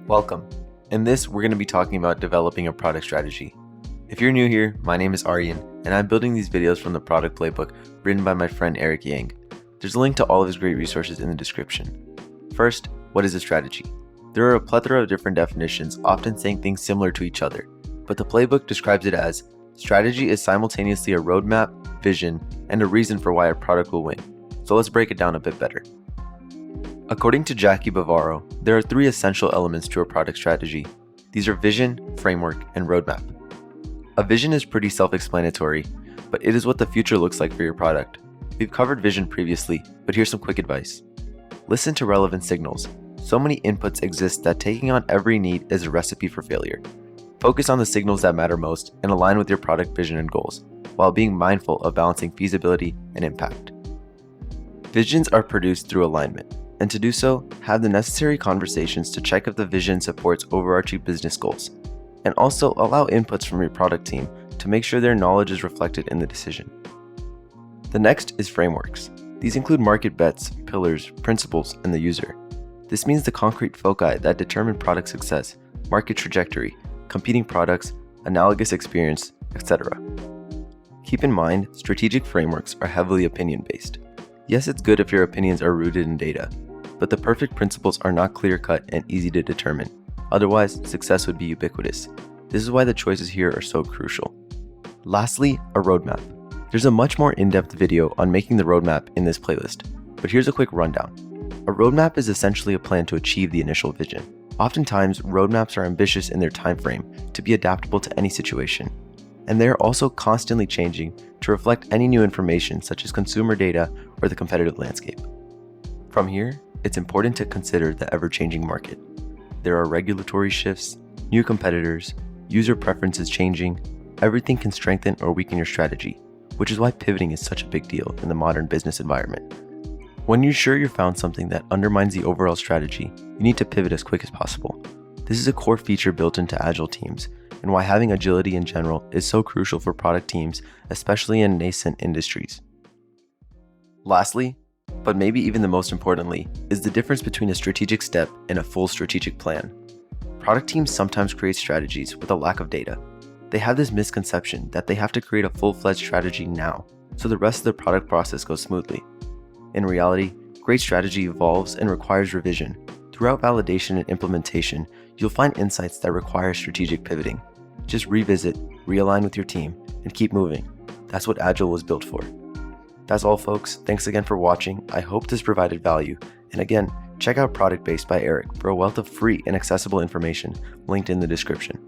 Welcome. In this, we're going to be talking about developing a product strategy. If you're new here, my name is Aryan, and I'm building these videos from the Product Playbook written by my friend Eric Yang. There's a link to all of his great resources in the description. First, what is a strategy? There are a plethora of different definitions, often saying things similar to each other, but the playbook describes it as strategy is simultaneously a roadmap, vision, and a reason for why a product will win. So let's break it down a bit better. According to Jackie Bavaro, there are three essential elements to a product strategy. These are vision, framework, and roadmap. A vision is pretty self-explanatory, but it is what the future looks like for your product. We've covered vision previously, but here's some quick advice. Listen to relevant signals. So many inputs exist that taking on every need is a recipe for failure. Focus on the signals that matter most and align with your product vision and goals, while being mindful of balancing feasibility and impact. Visions are produced through alignment, and to do so, have the necessary conversations to check if the vision supports overarching business goals, and also allow inputs from your product team to make sure their knowledge is reflected in the decision. The next is frameworks. These include market bets, pillars, principles, and the user. This means the concrete foci that determine product success, market trajectory, competing products, analogous experience, etc. Keep in mind, strategic frameworks are heavily opinion-based. Yes, it's good if your opinions are rooted in data, but the perfect principles are not clear-cut and easy to determine. Otherwise, success would be ubiquitous. This is why the choices here are so crucial. Lastly, a roadmap. There's a much more in-depth video on making the roadmap in this playlist, but here's a quick rundown. A roadmap is essentially a plan to achieve the initial vision. Oftentimes, roadmaps are ambitious in their time frame to be adaptable to any situation, and they are also constantly changing to reflect any new information such as consumer data or the competitive landscape. From here, it's important to consider the ever-changing market. There are regulatory shifts, new competitors, user preferences changing. Everything can strengthen or weaken your strategy, which is why pivoting is such a big deal in the modern business environment. When you're sure you've found something that undermines the overall strategy, you need to pivot as quick as possible. This is a core feature built into Agile teams, and why having agility in general is so crucial for product teams, especially in nascent industries. Lastly, but maybe even the most importantly, is the difference between a strategic step and a full strategic plan. Product teams sometimes create strategies with a lack of data. They have this misconception that they have to create a full-fledged strategy now, so the rest of the product process goes smoothly. In reality, great strategy evolves and requires revision. Throughout validation and implementation, you'll find insights that require strategic pivoting. Just revisit, realign with your team, and keep moving. That's what Agile was built for. That's all, folks. Thanks again for watching. I hope this provided value. And again, check out Product Based by Eric for a wealth of free and accessible information linked in the description.